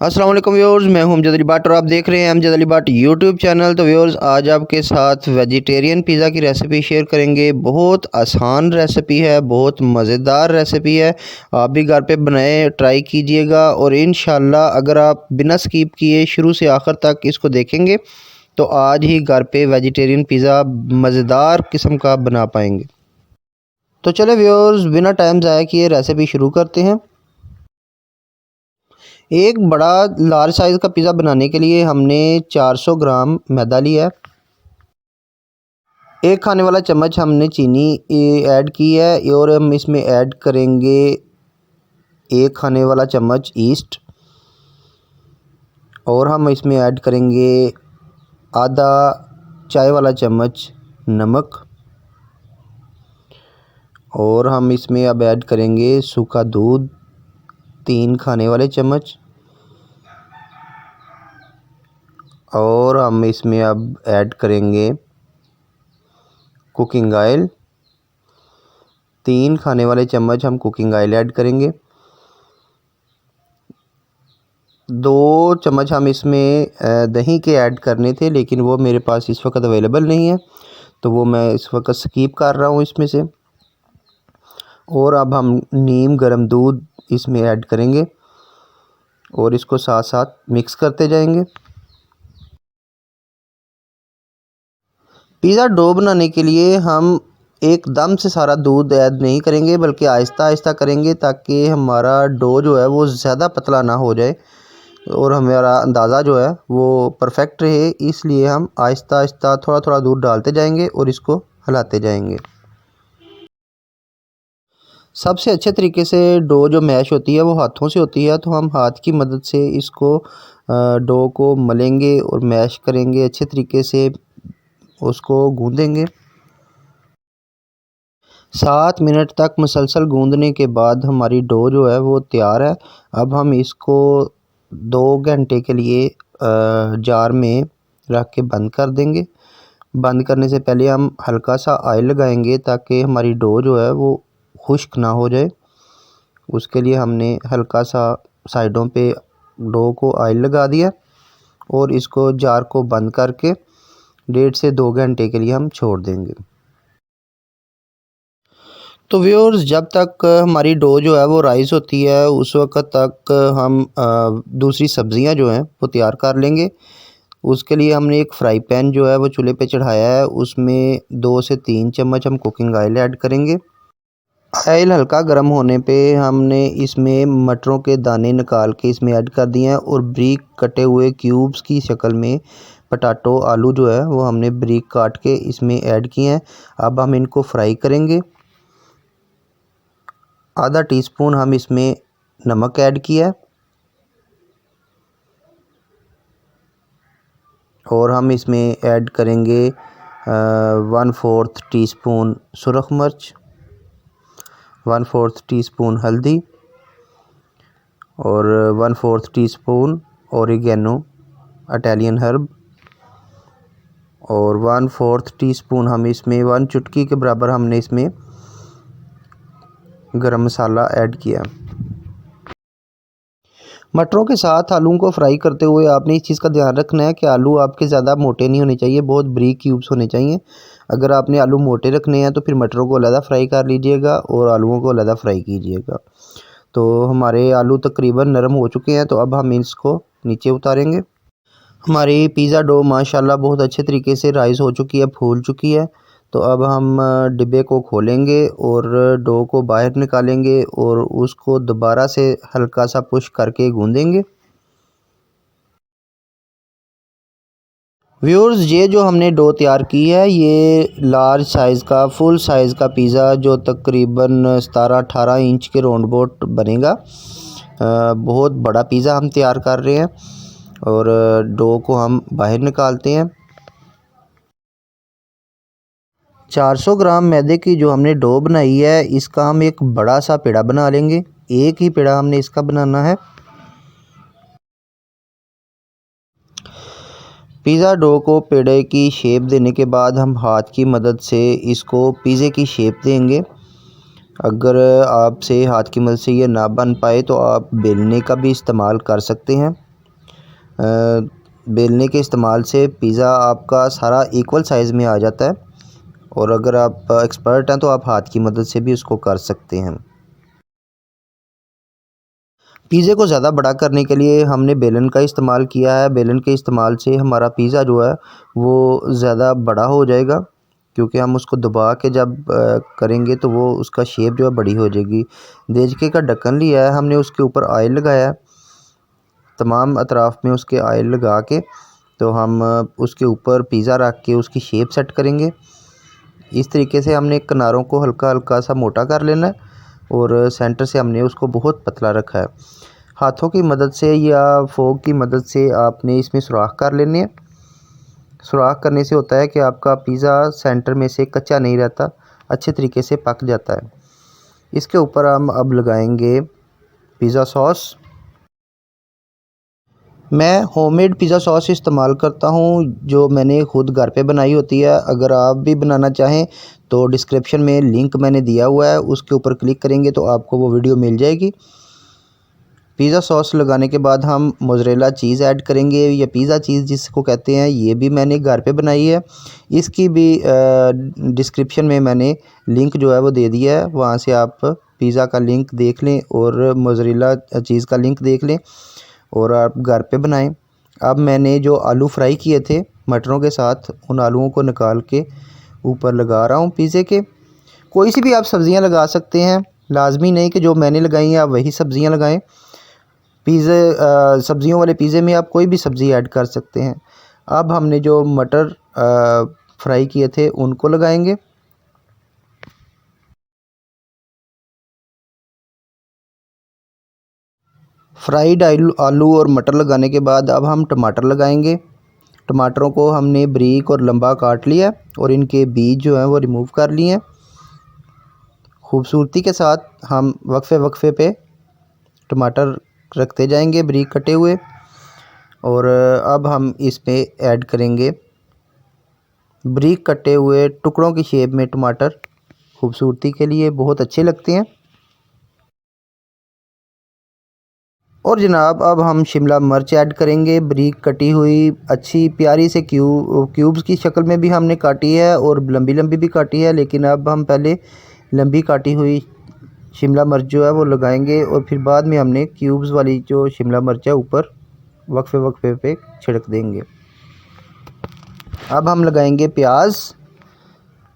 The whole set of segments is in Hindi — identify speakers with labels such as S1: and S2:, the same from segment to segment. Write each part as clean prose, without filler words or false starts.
S1: अस्सलाम वालेकुम व्यूअर्स, मैं हूं अमजद अली भट्ट और आप देख रहे हैं अमजद अली भट्ट यूट्यूब चैनल। तो व्यूअर्स, आज आपके साथ वेजिटेरियन पिज़्ज़ा की रेसिपी शेयर करेंगे। बहुत आसान रेसिपी है, बहुत मज़ेदार रेसिपी है। आप भी घर पे बनाए ट्राई कीजिएगा और इंशाल्लाह अगर आप बिना स्किप किए शुरू से आखिर तक इसको देखेंगे तो आज ही घर पे वेजिटेरियन पिज़्ज़ा मज़ेदार किस्म का बना पाएंगे। तो चले व्यूअर्स, बिना टाइम ज़ाया किए रेसिपी शुरू करते हैं। एक बड़ा लार्ज साइज़ का पिज़्ज़ा बनाने के लिए हमने 400 ग्राम मैदा लिया है। एक खाने वाला चम्मच हमने चीनी ऐड की है और हम इसमें ऐड करेंगे एक खाने वाला चम्मच ईस्ट और हम इसमें ऐड करेंगे आधा चाय वाला चम्मच नमक और हम इसमें अब ऐड करेंगे सूखा दूध 3 खाने वाले चम्मच और हम इसमें अब ऐड करेंगे कुकिंग ऑयल 3 खाने वाले चम्मच हम कुकिंग ऑयल ऐड करेंगे। 2 चम्मच हम इसमें दही के ऐड करने थे लेकिन वो मेरे पास इस वक्त अवेलेबल नहीं है तो वो मैं इस वक्त स्किप कर रहा हूँ इसमें से। और अब हम नीम गर्म दूध इसमें ऐड करेंगे और इसको साथ साथ मिक्स करते जाएंगे। पिज़्ज़ा डो बनाने के लिए हम एकदम से सारा दूध ऐड नहीं करेंगे बल्कि आहिस्ता आहिस्ता करेंगे ताकि हमारा डो जो है वो ज़्यादा पतला ना हो जाए और हमारा अंदाज़ा जो है वो परफेक्ट रहे। इसलिए हम आहिस्ता आहिस्ता थोड़ा थोड़ा दूध डालते जाएंगे और इसको हिलाते जाएंगे। सबसे अच्छे तरीके से डो जो मैश होती है वो हाथों से होती है, तो हम हाथ की मदद से इसको डो को मलेंगे और मैश करेंगे, अच्छे तरीके से उसको गूँदेंगे। 7 मिनट तक मुसलसल गूँदने के बाद हमारी डो जो है वो तैयार है। अब हम इसको 2 घंटे के लिए जार में रख के बंद कर देंगे। बंद करने से पहले हम हल्का सा ऑयल लगाएंगे ताकि हमारी डो जो है वो खुश्क ना हो जाए। उसके लिए हमने हल्का सा साइडों पे डो को ऑयल लगा दिया और इसको जार को बंद करके 1.5 से 2 घंटे के लिए हम छोड़ देंगे। तो व्यूअर्स, जब तक हमारी डो जो है वो राइस होती है उस वक्त तक हम दूसरी सब्ज़ियां जो हैं वो तैयार कर लेंगे। उसके लिए हमने एक फ्राई पैन जो है वो चूल्हे पे चढ़ाया है, उसमें 2 से 3 चम्मच हम कुकिंग ऑयल ऐड करेंगे। ऑयल हल्का गर्म होने पे हमने इसमें मटरों के दाने निकाल के इसमें ऐड कर दिए हैं और ब्रीक कटे हुए क्यूब्स की शक्ल में पटाटो आलू जो है वो हमने ब्रीक काट के इसमें ऐड किए हैं। अब हम इनको फ्राई करेंगे। आधा टीस्पून हम इसमें नमक ऐड किया है और हम इसमें ऐड करेंगे 1/4 टीस्पून सुरख मिर्च, 1/4 टीस्पून हल्दी और 1/4 टीस्पून ओरिगेनो इटालियन हर्ब और 1/4 टीस्पून हम इसमें 1 चुटकी के बराबर हमने इसमें गरम मसाला ऐड किया। मटरों के साथ आलू को फ्राई करते हुए आपने इस चीज़ का ध्यान रखना है कि आलू आपके ज़्यादा मोटे नहीं होने चाहिए, बहुत ब्रीक क्यूब्स होने चाहिए। अगर आपने आलू मोटे रखने हैं तो फिर मटरों को अलग फ्राई कर लीजिएगा और आलूओं को अलग फ्राई कीजिएगा। तो हमारे आलू तकरीबन नरम हो चुके हैं, तो अब हम इसको नीचे उतारेंगे। हमारी पिज़्ज़ा डो माशाल्लाह बहुत अच्छे तरीके से राइस हो चुकी है, फूल चुकी है। तो अब हम डिब्बे को खोलेंगे और डो को बाहर निकालेंगे और उसको दोबारा से हल्का सा पुश करके गूँदेंगे। व्यूअर्स, ये जो हमने डो तैयार की है ये लार्ज साइज़ का फुल साइज़ का पिज़्ज़ा जो तकरीबन 17-18 इंच के राउंड बोट बनेगा। बहुत बड़ा पिज़्ज़ा हम तैयार कर रहे हैं और डो को हम बाहर निकालते हैं। 400 ग्राम मैदे की जो हमने डो बनाई है इसका हम एक बड़ा सा पेड़ा बना लेंगे। एक ही पेड़ा हमने इसका बनाना है। पिज़्ज़ा डो को पेड़े की शेप देने के बाद हम हाथ की मदद से इसको पिज़्ज़े की शेप देंगे। अगर आपसे हाथ की मदद से ये ना बन पाए तो आप बेलने का भी इस्तेमाल कर सकते हैं। बेलने के इस्तेमाल से पिज़्ज़ा आपका सारा इक्वल साइज़ में आ जाता है। और अगर आप एक्सपर्ट हैं तो आप हाथ की मदद से भी उसको कर सकते हैं। पिज़्ज़े को ज़्यादा बड़ा करने के लिए हमने बेलन का इस्तेमाल किया है। बेलन के इस्तेमाल से हमारा पिज़्ज़ा जो है वो ज़्यादा बड़ा हो जाएगा, क्योंकि हम उसको दबा के जब करेंगे तो वो उसका शेप जो है बड़ी हो जाएगी। देचके का ढक्कन लिया है हमने, उसके ऊपर ऑयल लगाया है, तमाम अतराफ़ में उसके ऑयल लगा के तो हम उसके ऊपर पिज़्ज़ा रख के उसकी शेप सेट करेंगे। इस तरीके से हमने किनारों को हल्का हल्का सा मोटा कर लेना है और सेंटर से हमने उसको बहुत पतला रखा है। हाथों की मदद से या फोक की मदद से आपने इसमें सुराख कर लेने हैं। सुराख करने से होता है कि आपका पिज़्ज़ा सेंटर में से कच्चा नहीं रहता, अच्छे तरीके से पक जाता है। इसके ऊपर हम अब लगाएंगे पिज़्ज़ा सॉस। मैं होममेड पिज़्ज़ा सॉस इस्तेमाल करता हूँ, जो मैंने ख़ुद घर पे बनाई होती है। अगर आप भी बनाना चाहें तो डिस्क्रिप्शन में लिंक मैंने दिया हुआ है, उसके ऊपर क्लिक करेंगे तो आपको वो वीडियो मिल जाएगी। पिज़्ज़ा सॉस लगाने के बाद हम मोज़रेला चीज़ ऐड करेंगे, या पिज़्ज़ा चीज़ जिसको कहते हैं, ये भी मैंने घर पे बनाई है। इसकी भी डिस्क्रिप्शन में मैंने लिंक जो है वो दे दिया है, वहाँ से आप पिज़्ज़ा का लिंक देख लें और मोज़रेला चीज़ का लिंक देख लें और आप घर पे बनाएं। अब मैंने जो आलू फ्राई किए थे मटरों के साथ, उन आलूओं को निकाल के ऊपर लगा रहा हूँ पिज़्ज़े के। कोई सी भी आप सब्ज़ियाँ लगा सकते हैं, लाजमी नहीं कि जो मैंने लगाई हैं आप वही सब्ज़ियाँ लगाएं। सब्ज़ियों वाले पिज़्ज़े में आप कोई भी सब्ज़ी ऐड कर सकते हैं। अब हमने जो मटर फ्राई किए थे उनको लगाएंगे। फ्राइड आलू और मटर लगाने के बाद अब हम टमाटर लगाएंगे। टमाटरों को हमने बारीक और लंबा काट लिया और इनके बीज जो हैं वो रिमूव कर लिए हैं। खूबसूरती के साथ हम वक्फे वक्फे पे टमाटर रखते जाएंगे बारीक कटे हुए। और अब हम इसमें ऐड करेंगे बारीक कटे हुए टुकड़ों की शेप में टमाटर, खूबसूरती के लिए बहुत अच्छे लगते हैं। और जनाब अब हम शिमला मिर्च ऐड करेंगे, बारीक कटी हुई अच्छी प्यारी से क्यूब्स की शक्ल में भी हमने काटी है और लंबी लंबी भी काटी है, लेकिन अब हम पहले लंबी काटी हुई शिमला मिर्च जो है वो लगाएंगे और फिर बाद में हमने क्यूब्स वाली जो शिमला मिर्च है ऊपर वक्फे वक्फे पे छिड़क देंगे। अब हम लगाएंगे प्याज।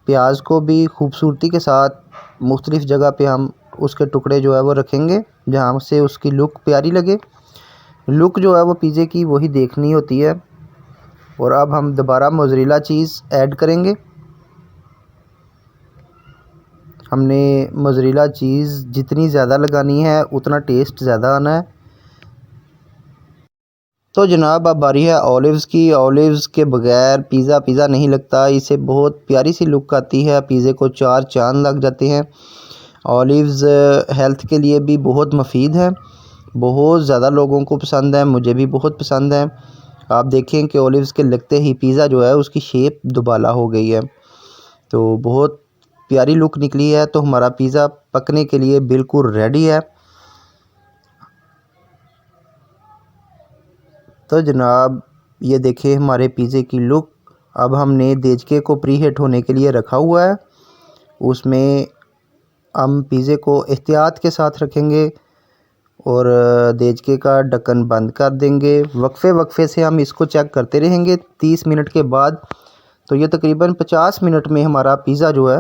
S1: प्याज को भी खूबसूरती के साथ मुख्तलिफ़ जगह पे हम उसके टुकड़े जो है वो रखेंगे, जहाँ से उसकी लुक प्यारी लगे। लुक जो है वो पिज़्ज़े की वही देखनी होती है। और अब हम दोबारा मोज़रेला चीज़ ऐड करेंगे। हमने मोज़रेला चीज़ जितनी ज़्यादा लगानी है उतना टेस्ट ज़्यादा आना है। तो जनाब अब बारी है ऑलिव्स की। ऑलिव्स के बगैर पिज़्ज़ा पिज़्ज़ा नहीं लगता, इससे बहुत प्यारी सी लुक आती है, पिज़्ज़े को चार चांद लग जाते हैं। ऑलिव्स हेल्थ के लिए भी बहुत मुफीद है, बहुत ज़्यादा लोगों को पसंद है, मुझे भी बहुत पसंद है। आप देखें कि ऑलिव्स के लगते ही पिज़्ज़ा जो है उसकी शेप दुबाला हो गई है, तो बहुत प्यारी लुक निकली है। तो हमारा पिज़्ज़ा पकने के लिए बिल्कुल रेडी है। तो जनाब ये देखिए हमारे पिज़्ज़े की लुक। अब हमने देचके को प्री हीट होने के लिए रखा हुआ है, उसमें हम पिज़्ज़े को एहतियात के साथ रखेंगे और देचके का ढक्कन बंद कर देंगे। वक्फे वक्फे से हम इसको चेक करते रहेंगे 30 मिनट के बाद। तो ये तकरीबन 50 मिनट में हमारा पिज़्ज़ा जो है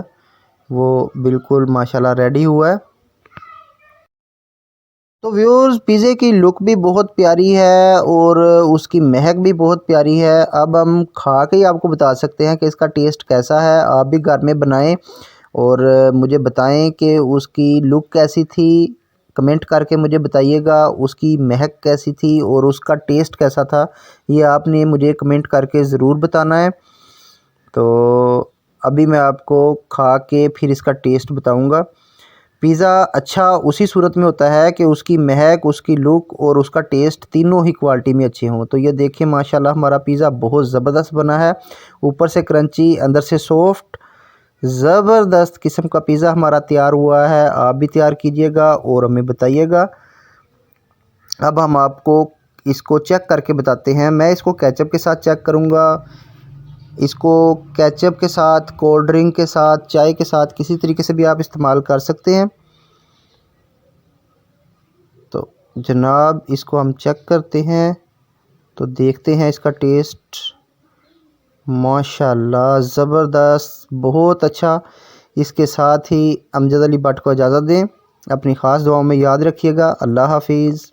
S1: वो बिल्कुल माशाल्लाह रेडी हुआ है। तो व्यूअर्स पिज़्ज़े की लुक भी बहुत प्यारी है और उसकी महक भी बहुत प्यारी है। अब हम खा के ही आपको बता सकते हैं कि इसका टेस्ट कैसा है। आप भी घर में बनाएं और मुझे बताएं कि उसकी लुक कैसी थी। कमेंट करके मुझे बताइएगा उसकी महक कैसी थी और उसका टेस्ट कैसा था, ये आपने मुझे कमेंट करके ज़रूर बताना है। तो अभी मैं आपको खा के फिर इसका टेस्ट बताऊंगा। पिज़्ज़ा अच्छा उसी सूरत में होता है कि उसकी महक, उसकी लुक और उसका टेस्ट तीनों ही क्वालिटी में अच्छे हों। तो ये देखिए माशाल्लाह हमारा पिज़्ज़ा बहुत ज़बरदस्त बना है, ऊपर से क्रंची अंदर से सॉफ्ट, ज़बरदस्त किस्म का पिज़्ज़ा हमारा तैयार हुआ है। आप भी तैयार कीजिएगा और हमें बताइएगा। अब हम आपको इसको चेक करके बताते हैं। मैं इसको केचप के साथ चेक करूँगा। इसको केचप के साथ, कोल्ड ड्रिंक के साथ, चाय के साथ, किसी तरीके से भी आप इस्तेमाल कर सकते हैं। तो जनाब इसको हम चेक करते हैं तो देखते हैं इसका टेस्ट। माशाल्लाह ज़बरदस्त, बहुत अच्छा। इसके साथ ही अमजद अली भट्ट को इजाज़त दें। अपनी ख़ास दुआओं में याद रखिएगा। अल्लाह हाफिज़।